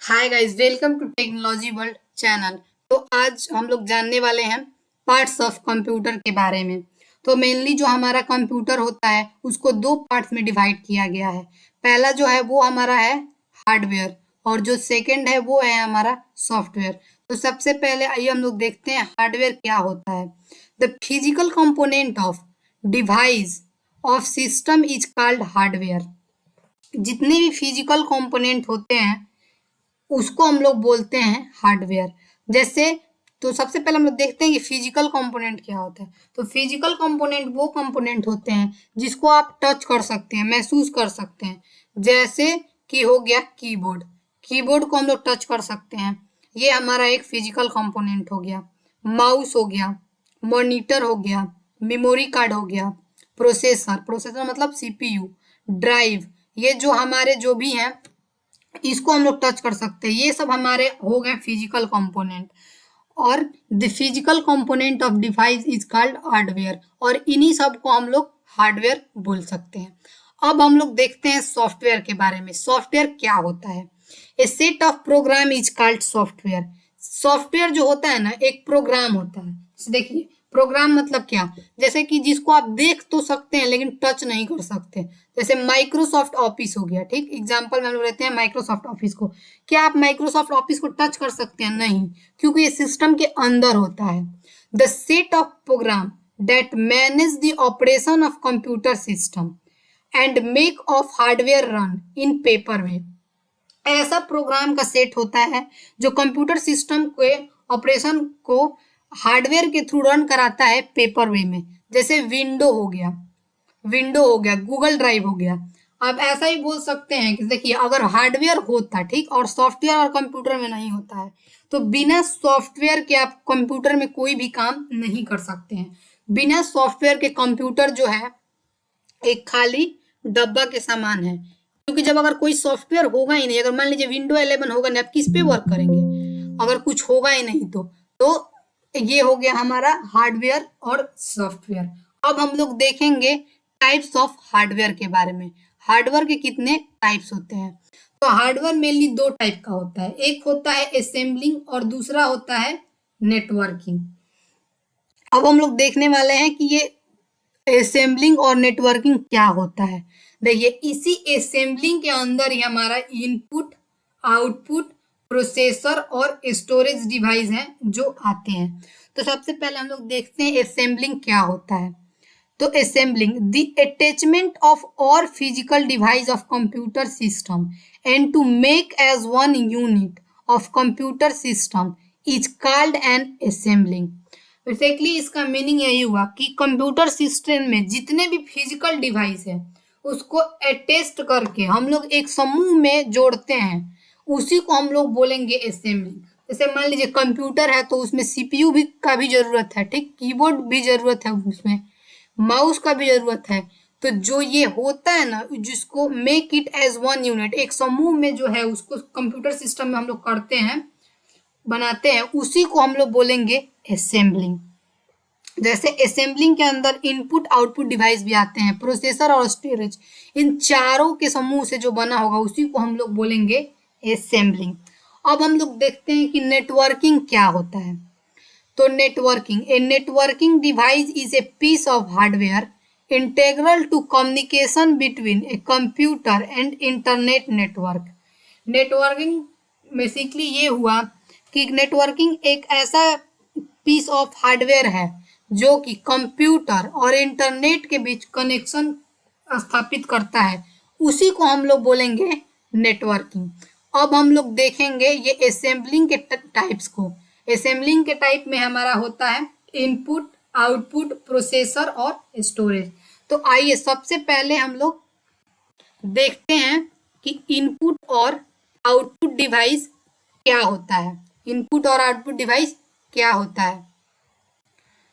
Hi guys, welcome to technology world channel. तो आज हम लोग जानने वाले हैं पार्ट्स ऑफ कंप्यूटर के बारे में। तो मेनली जो हमारा कंप्यूटर होता है उसको दो पार्ट्स में डिवाइड किया गया है। पहला जो है वो हमारा है हार्डवेयर और जो सेकंड है वो है हमारा सॉफ्टवेयर। तो सबसे पहले आइए हम लोग देखते हैं हार्डवेयर क्या होता है। The physical component of device of system is called hardware. जितने भी फिजिकल कंपोनेंट होते हैं उसको हम लोग बोलते हैं हार्डवेयर। जैसे तो सबसे पहले हम लोग देखते हैं कि फिजिकल कंपोनेंट क्या होता है। तो फिजिकल कंपोनेंट वो कंपोनेंट होते हैं जिसको आप टच कर सकते हैं, महसूस कर सकते हैं। जैसे कि हो गया कीबोर्ड। कीबोर्ड को हम लोग टच कर सकते हैं, ये हमारा एक फिजिकल कंपोनेंट हो गया। माउस हो गया, मॉनिटर हो गया, मेमोरी कार्ड हो गया, प्रोसेसर प्रोसेसर मतलब सीपीयू, ड्राइव, ये जो हमारे जो भी हैं इसको हम लोग टच कर सकते हैं। ये सब हमारे हो गए फिजिकल कंपोनेंट। और the physical component of device is called hardware, और इन्हीं सब को हम लोग हार्डवेयर बोल सकते हैं। अब हम लोग देखते हैं सॉफ्टवेयर के बारे में। सॉफ्टवेयर क्या होता है? A set of program is called software. Software जो होता है ना, एक प्रोग्राम होता है। देखिए प्रोग्राम मतलब क्या, जैसे कि जिसको आप देख तो सकते हैं लेकिन टच नहीं कर सकते। जैसे माइक्रोसॉफ्ट ऑफिस हो गया, ठीक। एग्जांपल में हम लोग लेते हैं माइक्रोसॉफ्ट ऑफिस को। क्या आप माइक्रोसॉफ्ट ऑफिस को टच कर सकते हैं? नहीं, क्योंकि ये सिस्टम के अंदर होता है। The set of program that manage the operation of computer system and make of hardware run in proper way. ऐसा प्रोग्राम का सेट होता है जो कंप्यूटर सिस्टम के ऑपरेशन को हार्डवेयर के थ्रू रन कराता है पेपर वे में। जैसे विंडो हो गया, गूगल ड्राइव हो गया। आप ऐसा ही बोल सकते हैं कि देखिए अगर हार्डवेयर होता, ठीक, और सॉफ्टवेयर और कंप्यूटर में नहीं होता है, तो बिना सॉफ्टवेयर के आप कंप्यूटर में कोई भी काम नहीं कर सकते हैं। बिना सॉफ्टवेयर के कंप्यूटर जो है एक खाली डब्बा के समान है। क्योंकि जब अगर कोई सॉफ्टवेयर होगा ही नहीं, अगर मान लीजिए विंडो 11 होगा नहीं, आप किस पे वर्क करेंगे? अगर कुछ होगा ही नहीं तो ये हो गया हमारा हार्डवेयर और सॉफ्टवेयर। अब हम लोग देखेंगे टाइप्स ऑफ हार्डवेयर के बारे में। हार्डवेयर के कितने टाइप्स होते हैं? तो हार्डवेयर मेनली दो टाइप का होता है। एक होता है असेंबलिंग और दूसरा होता है नेटवर्किंग। अब हम लोग देखने वाले हैं कि ये असेंबलिंग और नेटवर्किंग क्या होता है। देखिए इसी असेंबलिंग के अंदर ही हमारा इनपुट, आउटपुट, प्रोसेसर और स्टोरेज डिवाइस हैं जो आते हैं। तो सबसे पहले हम लोग देखते हैं असेंबलिंग क्या होता है। तो असेंबलिंग द अटैचमेंट ऑफ और physical device of computer system and to make as one unit of computer system is called an assembling. Basically इसका मीनिंग यही हुआ कि कंप्यूटर सिस्टम में जितने भी फिजिकल डिवाइस है उसको अटैच करके हम लोग एक समूह में जोड़ते हैं, उसी को हम लोग बोलेंगे असेंबलिंग। जैसे मान लीजिए कंप्यूटर है तो उसमें सीपीयू भी का भी जरूरत है, ठीक, कीबोर्ड भी जरूरत है, उसमें माउस का भी जरूरत है। तो जो ये होता है ना, जिसको make it as one unit, एक समूह में जो है उसको कंप्यूटर सिस्टम में हम लोग करते हैं, बनाते हैं, उसी को हम लोग बोलेंगे असेंबलिंग। जैसे असेंबलिंग के अंदर इनपुट आउटपुट डिवाइस भी आते हैं, प्रोसेसर और स्टोरेज, इन चारों के समूह से जो बना होगा उसी को हम लोग बोलेंगे असेंबलिंग। अब हम लोग देखते हैं कि नेटवर्किंग क्या होता है। तो networking, a networking device is a piece of hardware integral to communication between a computer and internet network. Networking basically ये हुआ कि नेटवर्किंग एक ऐसा पीस ऑफ हार्डवेयर है जो कि कंप्यूटर और इंटरनेट के बीच कनेक्शन स्थापित करता है, उसी को हम लोग बोलेंगे नेटवर्किंग। अब हम लोग देखेंगे ये असेंबलिंग के टाइप्स को। असेंबलिंग के टाइप में हमारा होता है इनपुट, आउटपुट, प्रोसेसर और स्टोरेज। तो आइए सबसे पहले हम लोग देखते हैं कि इनपुट और आउटपुट डिवाइस क्या होता है। इनपुट और आउटपुट डिवाइस क्या होता है,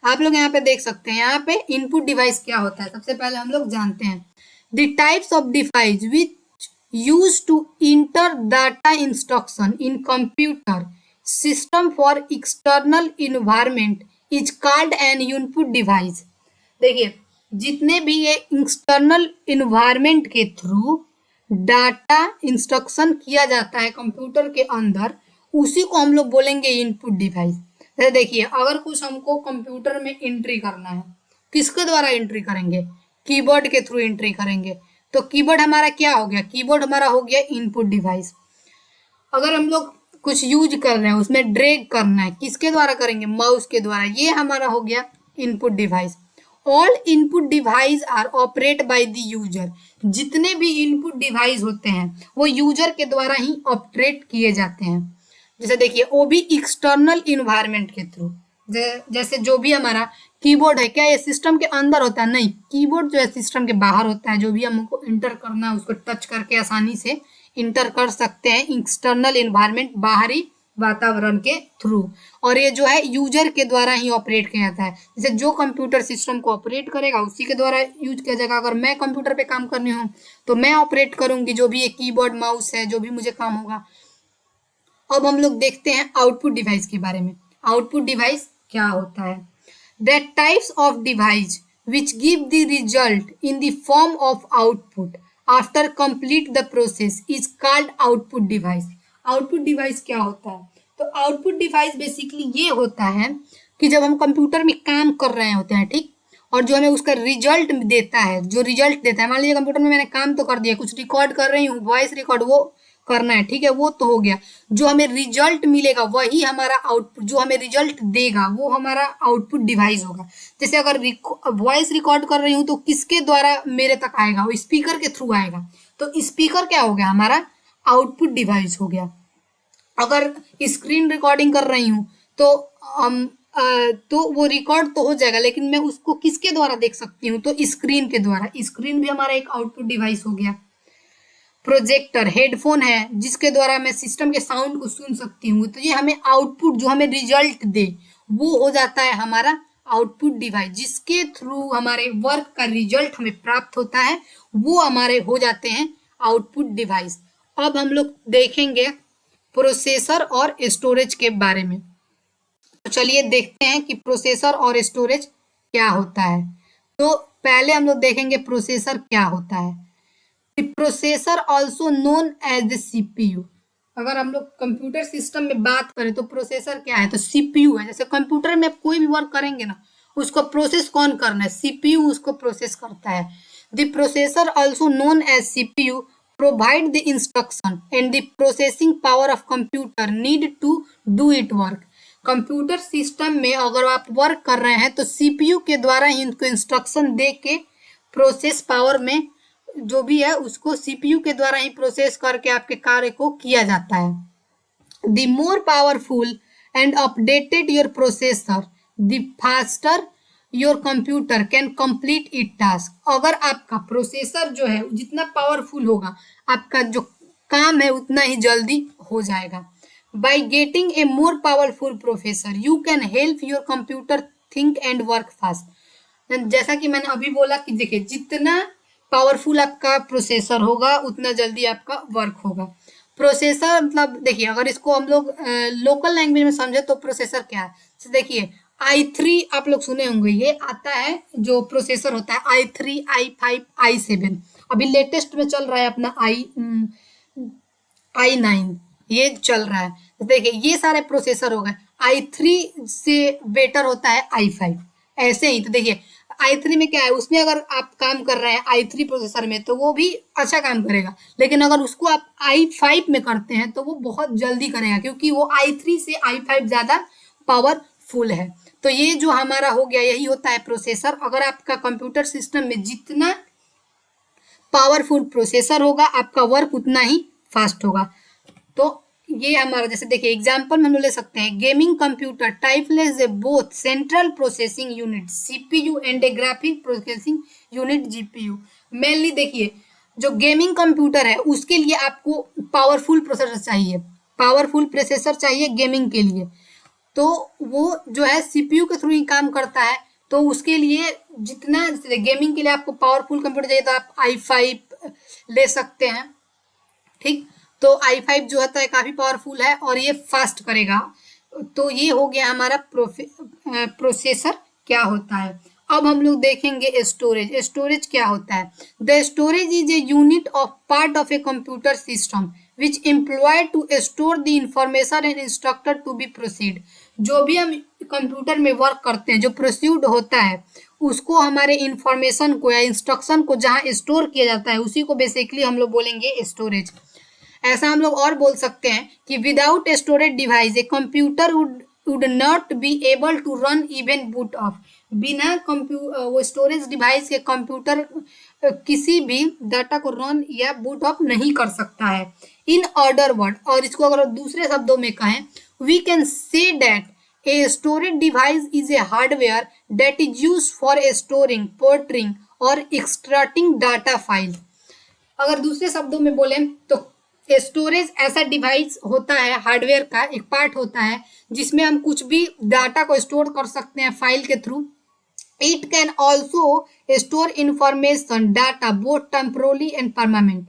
आप लोग यहाँ पे देख सकते हैं। यहाँ पे इनपुट डिवाइस क्या होता है सबसे पहले हम लोग जानते हैं। The types of device which use to enter data instruction in computer system for external environment is called an input device. देखिए जितने भी ये एक्सटर्नल इन्वायरमेंट के थ्रू डाटा इंस्ट्रक्शन किया जाता है कंप्यूटर के अंदर, उसी को हम लोग बोलेंगे इनपुट डिवाइस। जैसे देखिए, अगर कुछ हमको कंप्यूटर में एंट्री करना है, किसके द्वारा एंट्री करेंगे? कीबोर्ड के थ्रू एंट्री करेंगे। तो कीबोर्ड हमारा क्या हो गया? कीबोर्ड हमारा हो गया इनपुट डिवाइस। अगर हम लोग कुछ यूज कर रहे हैं, उसमें ड्रैग करना है, किसके द्वारा करेंगे? माउस के द्वारा। ये हमारा हो गया input device. All input device are operate by the user. जितने भी इनपुट डिवाइस होते हैं वो यूजर के द्वारा ही ऑपरेट किए जाते हैं। जैसे देखिए, वो भी एक्सटर्नल इन्वायरमेंट के थ्रू। जैसे जो भी हमारा कीबोर्ड है, क्या ये सिस्टम के अंदर होता है? नहीं, कीबोर्ड जो है सिस्टम के बाहर होता है। जो भी हमको इंटर करना है उसको टच करके आसानी से इंटर कर सकते हैं एक्सटर्नल इन्वायरमेंट, बाहरी वातावरण के थ्रू। और ये जो है यूजर के द्वारा ही ऑपरेट किया जाता है। जैसे जो कंप्यूटर सिस्टम को ऑपरेट करेगा उसी के द्वारा यूज किया जाएगा। अगर मैं कंप्यूटर पे काम करनी हूँ तो मैं ऑपरेट करूंगी जो भी ये कीबोर्ड माउस है, जो भी मुझे काम होगा। अब हम लोग देखते हैं आउटपुट डिवाइस के बारे में। आउटपुट डिवाइस क्या होता है? That types of device which give the result in the form of output after complete the process is called output device. Output device क्या होता है? तो आउटपुट डिवाइस बेसिकली ये होता है कि जब हम कंप्यूटर में काम कर रहे होते हैं, ठीक, और जो हमें उसका रिजल्ट देता है, जो रिजल्ट देता है, मान लीजिए कंप्यूटर में मैंने काम तो कर दिया, कुछ रिकॉर्ड कर रही हूँ, वॉइस रिकॉर्ड वो करना है, ठीक है, वो तो हो गया। जो हमें रिजल्ट मिलेगा वही हमारा आउटपुट, जो हमें रिजल्ट देगा वो हमारा आउटपुट डिवाइस होगा। जैसे अगर वॉइस रिकॉर्ड कर रही हूँ तो किसके द्वारा मेरे तक आएगा? वो स्पीकर के थ्रू आएगा। तो स्पीकर क्या हो गया? हमारा आउटपुट डिवाइस हो गया। अगर स्क्रीन रिकॉर्डिंग कर रही हूँ तो तो वो रिकॉर्ड तो हो जाएगा, लेकिन मैं उसको किसके द्वारा देख सकती हूँ? तो स्क्रीन के द्वारा। स्क्रीन भी हमारा एक आउटपुट डिवाइस हो गया। प्रोजेक्टर, हेडफोन है जिसके द्वारा मैं सिस्टम के साउंड को सुन सकती हूँ। तो ये हमें आउटपुट, जो हमें रिजल्ट दे, वो हो जाता है हमारा आउटपुट डिवाइस। जिसके थ्रू हमारे वर्क का रिजल्ट हमें प्राप्त होता है वो हमारे हो जाते हैं आउटपुट डिवाइस। अब हम लोग देखेंगे प्रोसेसर और स्टोरेज के बारे में। तो चलिए देखते हैं कि प्रोसेसर और स्टोरेज क्या होता है। तो पहले हम लोग देखेंगे प्रोसेसर क्या होता है। Processor also known as the CPU. अगर हम लोग कंप्यूटर सिस्टम में बात करें तो प्रोसेसर क्या है? तो सीपीयू है। जैसे कंप्यूटर में कोई भी वर्क करेंगे ना, उसको प्रोसेस कौन करना है? सीपीयू उसको प्रोसेस करता है। The processor also known as CPU provide the instruction and the processing power of computer need to do it work. Computer system में अगर आप वर्क कर रहे हैं तो सीपीयू के द्वारा ही उनको इंस्ट्रक्शन दे के प्रोसेस पावर में जो भी है उसको सीपीयू के द्वारा ही प्रोसेस करके आपके कार्य को किया जाता है। The more powerful and updated your processor the faster your computer can complete it task. अगर आपका प्रोसेसर जो है जितना पावरफुल होगा, आपका जो काम है उतना ही जल्दी हो जाएगा। By getting a more powerful processor you can help your computer think and work fast. जैसा कि मैंने अभी बोला कि देखिए, जितना पावरफुल आपका प्रोसेसर होगा उतना जल्दी आपका वर्क होगा। प्रोसेसर मतलब देखिए, अगर इसको हम लोग लोकल लैंग्वेज में समझे तो प्रोसेसर क्या है? तो देखिए, i3 आप लोग सुने होंगे, ये आता है जो प्रोसेसर होता है i3, i5, i7। अभी लेटेस्ट में चल रहा है अपना i9, ये चल रहा है। तो देखिए, ये सारे प्रोसेसर हो गए। i3 से बेटर होता है i5। ऐसे ही तो देखिए, i3 में क्या है, उसमें अगर आप काम कर रहे हैं i3 प्रोसेसर में तो वो भी अच्छा काम करेगा, लेकिन अगर उसको आप i5 में करते हैं तो वो बहुत जल्दी करेगा, क्योंकि वो i3 से i5 ज़्यादा पावरफुल है। तो ये जो हमारा हो गया, यही होता है प्रोसेसर। अगर आपका कंप्यूटर सिस्टम में जितना पावरफुल प्रोसेसर होगा, आपका वर्क उतना ही फास्ट होगा। तो ये हमारा, जैसे देखिए एग्जांपल में हम ले सकते हैं, gaming computer typeless both central processing unit CPU and a graphic processing unit GPU. Mainly देखिए, जो गेमिंग कंप्यूटर है उसके लिए आपको पावरफुल प्रोसेसर चाहिए, पावरफुल प्रोसेसर चाहिए गेमिंग के लिए। तो वो जो है सीपीयू के थ्रू ही काम करता है। तो उसके लिए जितना गेमिंग के लिए आपको पावरफुल कंप्यूटर चाहिए तो आप i5 ले सकते हैं, ठीक। तो i5 जो होता है काफ़ी पावरफुल है और ये फास्ट करेगा। तो ये हो गया हमारा प्रोसेसर क्या होता है। अब हम लोग देखेंगे स्टोरेज। स्टोरेज क्या होता है? The storage is a unit of part of a computer system which employed to store the information and instructor to be proceed. जो भी हम कंप्यूटर में वर्क करते हैं, जो प्रोसीड होता है, उसको हमारे इंफॉर्मेशन को या इंस्ट्रक्शन को जहाँ स्टोर किया जाता है उसी को बेसिकली हम लोग बोलेंगे स्टोरेज। ऐसा हम लोग और बोल सकते हैं कि without storage device a computer would not be able to run even boot off. बिना वो स्टोरेज डिवाइस के कंप्यूटर किसी भी डाटा को रन या बूट ऑफ नहीं कर सकता है। इन ऑर्डर वर्ड, और इसको अगर दूसरे शब्दों में कहें, we can say that a storage device is a hardware that is use for storing, porting और एक्सट्रैक्टिंग डाटा फाइल। अगर दूसरे शब्दों में बोलें तो स्टोरेज ऐसा डिवाइस होता है, हार्डवेयर का एक पार्ट होता है जिसमें हम कुछ भी डाटा को स्टोर कर सकते हैं फाइल के through. It can also store information data both temporarily and permanent.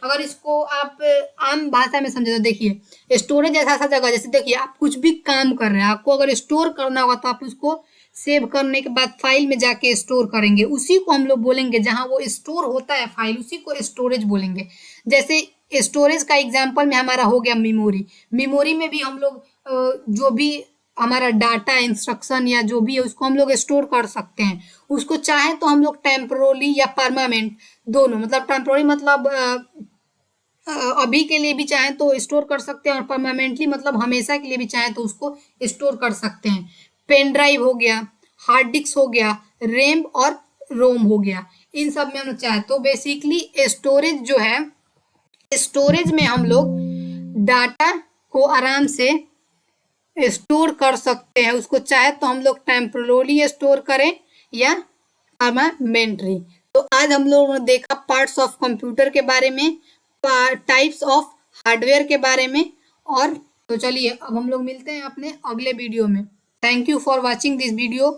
अगर इसको आप आम भाषा में समझे तो देखिए, स्टोरेज ऐसा जगह, जैसे देखिए आप कुछ भी काम कर रहे हैं, आपको अगर स्टोर करना होगा तो आप उसको सेव करने के बाद फाइल में जाके स्टोर करेंगे, उसी को हम लोग बोलेंगे, जहां वो स्टोर होता है फाइल उसी को स्टोरेज बोलेंगे। जैसे स्टोरेज का एग्जांपल में हमारा हो गया मेमोरी। मेमोरी में भी हम लोग जो भी हमारा डाटा, इंस्ट्रक्शन या जो भी है उसको हम लोग स्टोर कर सकते हैं। उसको चाहे तो हम लोग टेम्पोरली या परमानेंट दोनों, मतलब टेम्पोरली मतलब अभी के लिए भी चाहें तो स्टोर कर सकते हैं, और परमानेंटली मतलब हमेशा के लिए भी चाहें तो उसको स्टोर कर सकते हैं। पेन ड्राइव हो गया, हार्ड डिस्क हो गया, रैम और रोम हो गया, इन सब में हम चाहे तो बेसिकली स्टोरेज जो है, स्टोरेज में हम लोग डाटा को आराम से स्टोर कर सकते हैं। उसको चाहे तो हम लोग टेम्पोरली स्टोर करें या परमानेंटली। तो आज हम लोगों ने देखा पार्ट्स ऑफ कंप्यूटर के बारे में, टाइप्स ऑफ हार्डवेयर के बारे में, और तो चलिए अब हम लोग मिलते हैं अपने अगले वीडियो में। Thank you for watching this video.